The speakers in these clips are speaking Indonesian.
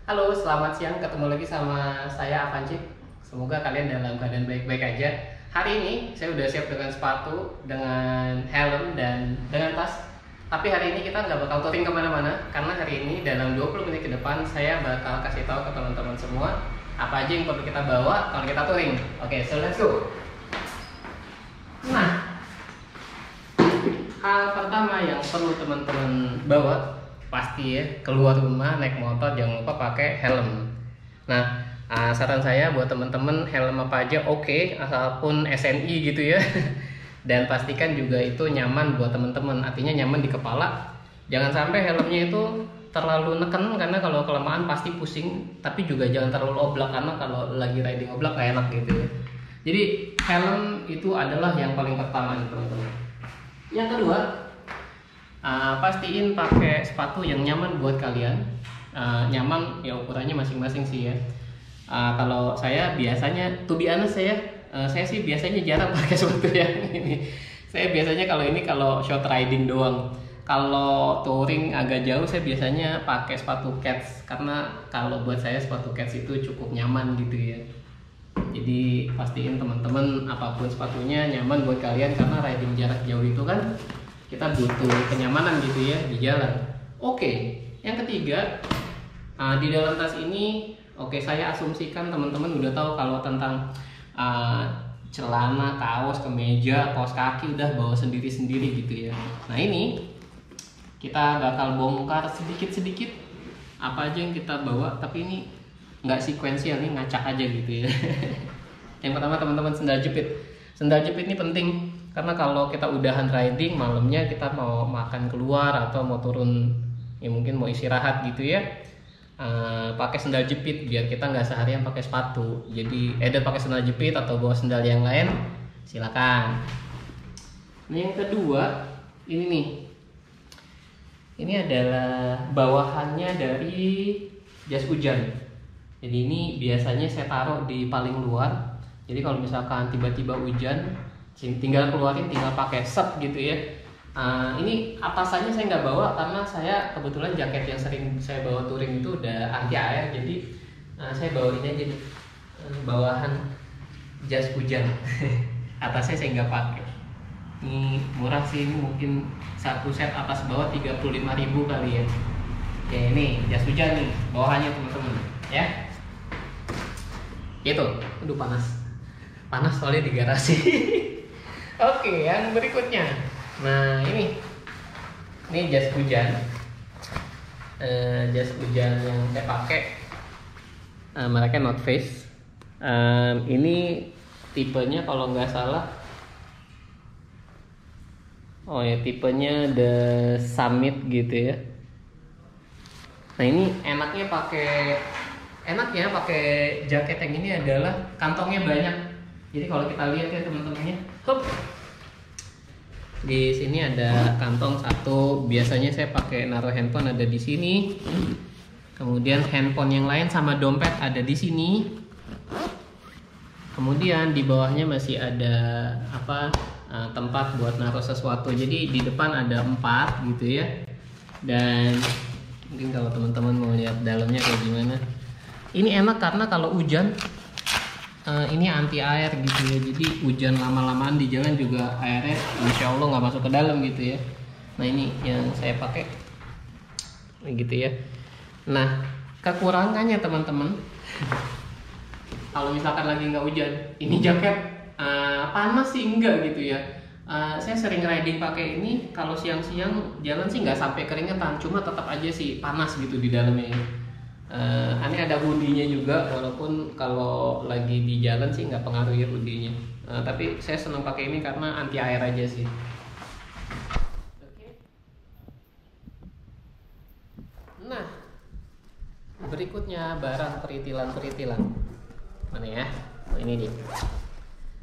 Halo, selamat siang. Ketemu lagi sama saya Avanci. Semoga kalian dalam keadaan baik-baik aja. Hari ini saya udah siap dengan sepatu, dengan helm, dan dengan tas. Tapi hari ini kita nggak bakal touring kemana-mana, karena hari ini dalam 20 menit ke depan saya bakal kasih tahu ke teman-teman semua apa aja yang perlu kita bawa kalau kita touring. Oke, so let's go. Nah, hal pertama yang perlu teman-teman bawa pasti ya, keluar rumah naik motor jangan lupa pakai helm. Nah, saran saya buat teman-teman helm apa aja oke, asalpun SNI gitu ya. Dan pastikan juga itu nyaman buat teman-teman, artinya nyaman di kepala. Jangan sampai helmnya itu terlalu neken, karena kalau kelamaan pasti pusing. Tapi juga jangan terlalu oblak, karena kalau lagi riding oblak gak enak gitu ya. Jadi helm itu adalah yang paling pertama nih teman-teman. Yang kedua, pastiin pakai sepatu yang nyaman buat kalian. Nyaman ya ukurannya masing-masing sih ya. Kalau saya biasanya, to be honest saya sih biasanya jarang pakai sepatu yang ini. Saya biasanya kalau short riding doang. Kalau touring agak jauh saya biasanya pakai sepatu kets, karena kalau buat saya sepatu kets itu cukup nyaman gitu ya. Jadi pastiin teman-teman apapun sepatunya nyaman buat kalian, karena riding jarak jauh itu kan kita butuh kenyamanan gitu ya di jalan. Oke, yang ketiga, di dalam tas ini, saya asumsikan teman-teman udah tahu kalau tentang celana, kaos, kemeja, kaos kaki udah bawa sendiri-sendiri gitu ya. Nah ini kita bakal bongkar sedikit-sedikit apa aja yang kita bawa, tapi ini nggak sekuensial nih, ngacak aja gitu ya. Yang pertama teman-teman, sendal jepit. Sendal jepit ini penting karena kalau kita udahan riding malamnya kita mau makan keluar atau mau turun ya mungkin mau istirahat gitu ya, pakai sendal jepit biar kita nggak seharian pakai sepatu. Jadi either pakai sendal jepit atau bawa sendal yang lain silakan. Nah, yang kedua ini nih, ini adalah bawahannya dari jas hujan. Jadi ini biasanya saya taruh di paling luar. Jadi kalau misalkan tiba-tiba hujan, tinggal keluarin, tinggal pakai set gitu ya. Ini atasannya saya nggak bawa karena saya kebetulan jaket yang sering saya bawa touring itu udah anti air. Jadi saya bawa ini aja nih, bawahan jas hujan. Atasnya saya nggak pakai. Ini murah sih, ini mungkin satu set atas bawah 35.000 kali ya. Ya ini jas hujan nih bawahannya teman-teman ya. Gitu. Aduh panas soalnya di garasi. Oke, yang berikutnya. Nah ini jas hujan. Jas hujan yang saya pakai mereknya North Face. Ini tipenya kalau nggak salah, tipenya The Summit gitu ya. Nah ini enaknya pakai jaket yang ini adalah kantongnya banyak. Jadi kalau kita lihat ya teman-temannya, di sini ada kantong satu. Biasanya saya pakai naruh handphone ada di sini. Kemudian handphone yang lain sama dompet ada di sini. Kemudian di bawahnya masih ada tempat buat naruh sesuatu. Jadi di depan ada 4 gitu ya. Dan mungkin kalau teman-teman mau lihat dalamnya kayak gimana. Ini enak karena kalau hujan ini anti air gitu ya. Jadi hujan lama-lamaan di jalan juga airnya insya Allah nggak masuk ke dalam gitu ya. Nah ini yang saya pakai gitu ya. Nah kekurangannya teman-teman, kalau misalkan lagi nggak hujan, ini jaket panas sih enggak gitu ya. Saya sering riding pakai ini, kalau siang-siang jalan sih nggak sampai keringetan, cuma tetap aja sih panas gitu di dalamnya. Ini ada hoodie-nya juga, walaupun kalau lagi di jalan sih nggak pengaruhi hoodie-nya. Tapi saya senang pakai ini karena anti air aja sih. Nah, berikutnya barang peritilan. Mana ya? Oh ini dia.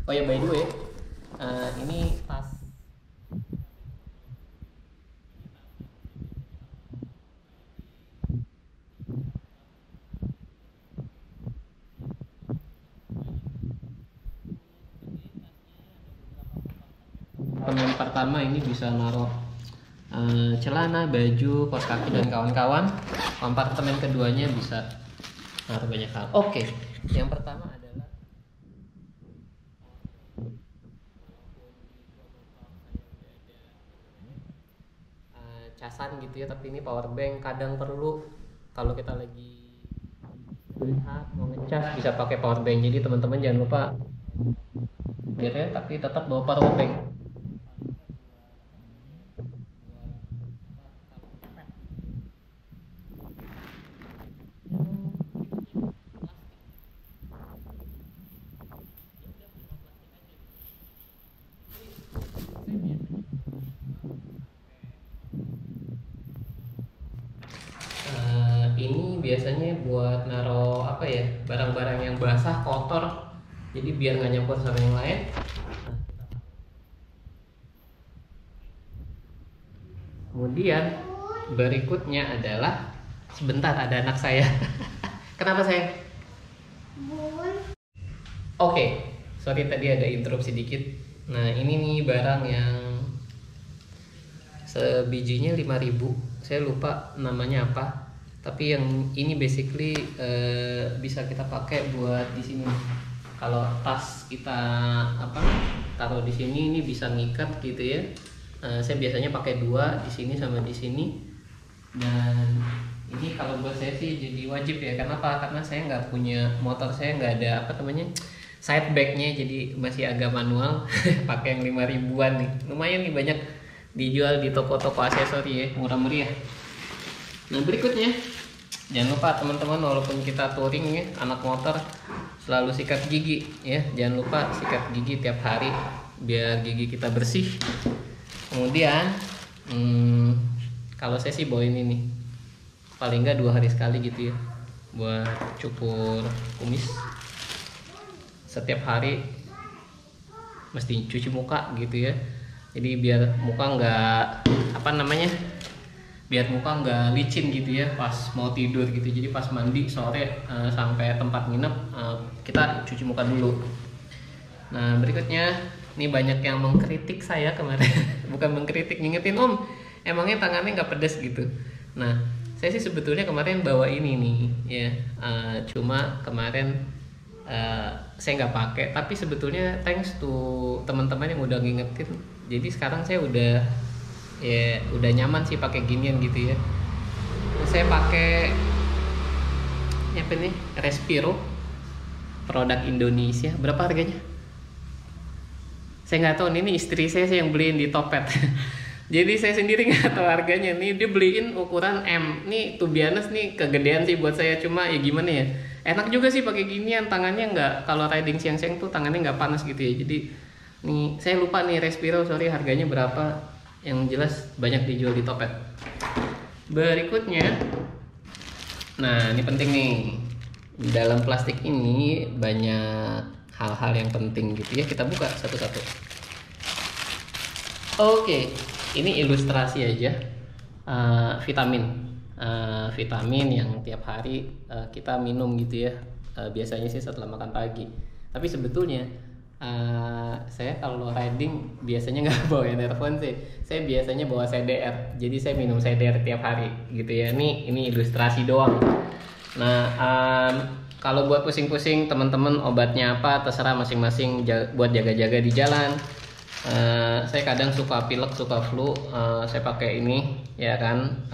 Oh ya by the way, ini tas. Kompartemen pertama ini bisa naruh celana, baju, kaos kaki dan kawan-kawan. Kompartemen keduanya bisa ngaruh banyak hal. Oke, yang pertama adalah casan gitu ya, tapi ini power bank kadang perlu kalau kita lagi lihat mau ngecas bisa pakai power bank. Jadi teman-teman jangan lupa ya, tapi tetap bawa power bank. Ini biasanya buat naro apa ya, barang-barang yang basah kotor, jadi biar nggak nyampur sama yang lain. Kemudian berikutnya adalah sebentar, ada anak saya. Kenapa sayang? Oke, sorry tadi ada interupsi dikit. Nah ini nih barang yang sebijinya 5.000, saya lupa namanya apa. Tapi yang ini basically bisa kita pakai buat di sini. Kalau tas kita apa taruh di sini, ini bisa ngikat gitu ya. Saya biasanya pakai 2 di sini sama di sini. Dan ini kalau buat saya sih jadi wajib ya. Kenapa? Karena saya nggak punya motor, saya nggak ada apa namanya side bagnya, jadi masih agak manual. Pakai yang 5.000-an nih, lumayan nih, banyak dijual di toko-toko aksesori ya, murah meriah. Nah berikutnya jangan lupa teman-teman, walaupun kita touring ya anak motor, selalu sikat gigi ya, jangan lupa sikat gigi tiap hari biar gigi kita bersih. Kemudian kalau saya sih bawa ini nih, paling nggak 2 hari sekali gitu ya, buat cukur kumis. Setiap hari mesti cuci muka gitu ya, jadi biar muka nggak apa namanya, biar muka nggak licin gitu ya pas mau tidur gitu. Jadi pas mandi sore sampai tempat nginep kita cuci muka dulu. Nah berikutnya, ini banyak yang mengkritik saya kemarin. Bukan mengkritik, ngingetin, Om emangnya tangannya nggak pedas gitu. Nah saya sih sebetulnya kemarin bawa ini nih ya, cuma kemarin saya nggak pakai. Tapi sebetulnya thanks to teman-teman yang udah ngingetin, jadi sekarang saya udah nyaman sih pakai ginian gitu ya. Saya pakai apa nih, Respiro, produk Indonesia. Berapa harganya? Saya nggak tahu, ini istri saya sih yang beliin di Topet. Jadi saya sendiri nggak tahu harganya. Nih dia beliin ukuran M. Nih to be honest nih kegedean sih buat saya, cuma ya gimana ya. Enak juga sih pakai ginian, tangannya nggak, kalau riding siang-siang tuh tangannya nggak panas gitu ya. Jadi nih saya lupa nih Respiro, sorry harganya berapa. Yang jelas banyak dijual di Topet. Berikutnya, nah ini penting nih, di dalam plastik ini banyak hal-hal yang penting gitu ya, kita buka satu-satu. Oke, ini ilustrasi aja. Vitamin yang tiap hari kita minum gitu ya. Biasanya sih setelah makan pagi. Tapi sebetulnya saya kalau riding biasanya nggak bawa earphone sih. Saya biasanya bawa CDR. Jadi saya minum CDR tiap hari gitu ya. Ini ilustrasi doang. Nah kalau buat pusing-pusing teman-teman, obatnya apa terserah masing-masing, buat jaga-jaga di jalan. Saya kadang suka pilek, suka flu, saya pakai ini ya kan.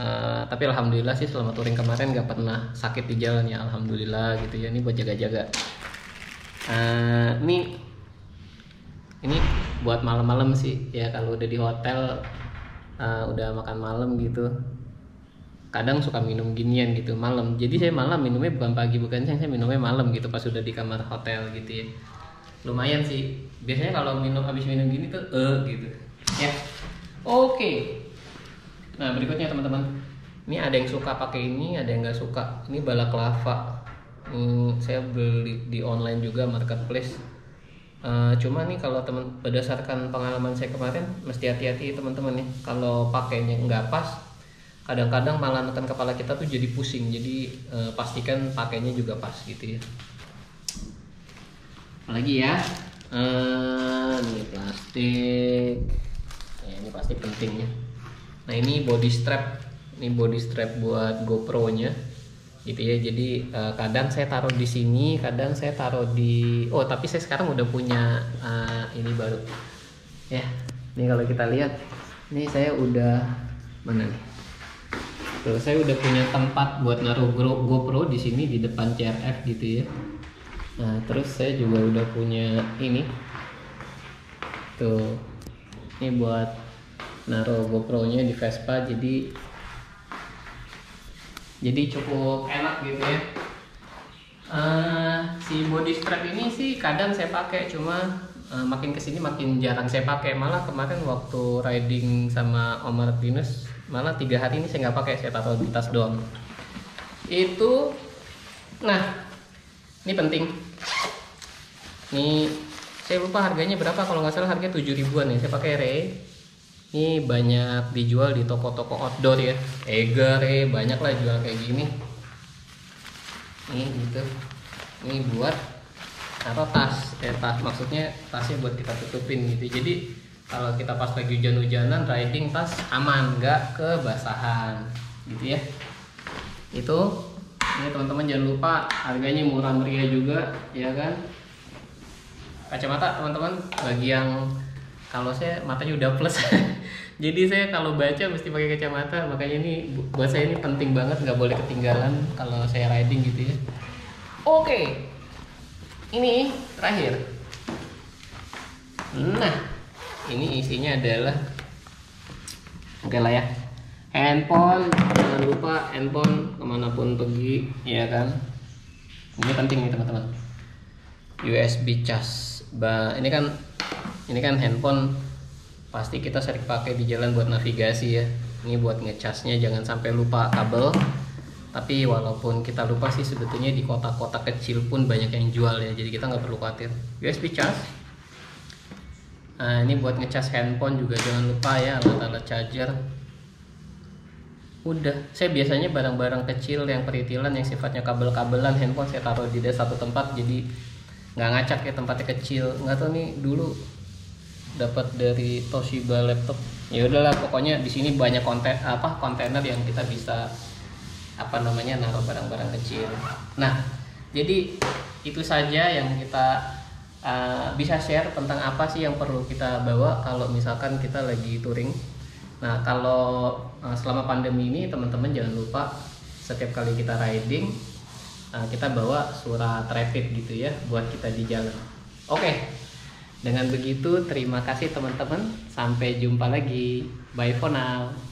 Tapi alhamdulillah sih selama touring kemarin nggak pernah sakit di jalan ya, alhamdulillah gitu ya. Ini buat jaga-jaga. Ini buat malam-malam sih ya, kalau udah di hotel udah makan malam gitu, kadang suka minum ginian gitu malam. Jadi saya malam minumnya bukan pagi, bukan siang, saya minumnya malam gitu pas udah di kamar hotel gitu ya. Lumayan sih biasanya kalau habis minum gini tuh gitu ya. Oke. Nah berikutnya teman-teman, ini ada yang suka pakai ini, ada yang nggak suka. Ini balaklava, saya beli di online juga, marketplace. Cuma nih kalau berdasarkan pengalaman saya kemarin, mesti hati-hati teman-teman nih, kalau pakainya nggak pas, kadang-kadang malah neken kepala kita tuh jadi pusing. Jadi pastikan pakainya juga pas gitu ya. Apalagi ya, ini plastik, ya, ini pasti pentingnya. Nah ini body strap buat GoPro nya. gitu ya. Jadi kadang saya taruh di sini, kadang saya taruh di, oh tapi saya sekarang udah punya ini baru ya. Ini kalau kita lihat, ini saya udah mana nih? Tuh, saya udah punya tempat buat naruh GoPro di sini di depan CRF gitu ya. Nah, terus saya juga udah punya ini. Tuh. Ini buat naruh GoPro-nya di Vespa, jadi cukup enak gitu ya. Si body strap ini sih kadang saya pakai, cuma makin kesini makin jarang saya pakai. Malah kemarin waktu riding sama Om Martinus, malah 3 hari ini saya nggak pakai, saya taruh di tas doang. Itu, nah ini penting. Nih saya lupa harganya berapa, kalau nggak salah harganya 7 ribuan ya. Saya pakai Ray. Ini banyak dijual di toko-toko outdoor ya, Eger banyak lah jual kayak gini. Ini gitu. Ini buat atau tas, maksudnya tasnya buat kita tutupin gitu. Jadi kalau kita pas lagi hujan-hujanan riding, tas aman, nggak kebasahan gitu ya. Itu ini teman-teman jangan lupa, harganya murah meriah juga ya kan. Kacamata teman-teman, bagi yang, kalau saya matanya udah plus jadi saya kalau baca mesti pakai kacamata, makanya ini buat saya ini penting banget, nggak boleh ketinggalan kalau saya riding gitu ya. Oke, ini terakhir. Nah, ini isinya adalah, oke lah ya, handphone. Jangan lupa handphone kemanapun pergi ya kan, ini penting nih teman-teman. USB cas. Ini kan handphone pasti kita sering pakai di jalan buat navigasi ya. Ini buat ngecasnya, jangan sampai lupa kabel. Tapi walaupun kita lupa sih, sebetulnya di kota-kota kecil pun banyak yang jual ya, jadi kita nggak perlu khawatir. USB cas. Nah, ini buat ngecas handphone juga jangan lupa ya, alat-alat charger. Udah, saya biasanya barang-barang kecil yang peritilan yang sifatnya kabel-kabelan handphone saya taruh di satu tempat, jadi nggak ngacak ya, tempatnya kecil. Nggak tahu nih dulu dapat dari Toshiba laptop, ya udahlah pokoknya di sini banyak kontainer yang kita bisa naruh barang-barang kecil. Nah, jadi itu saja yang kita bisa share tentang apa sih yang perlu kita bawa kalau misalkan kita lagi touring. Nah, kalau selama pandemi ini teman-teman jangan lupa setiap kali kita riding kita bawa surat rapid gitu ya buat kita di jalan. Oke, dengan begitu terima kasih teman-teman, sampai jumpa lagi, bye for now.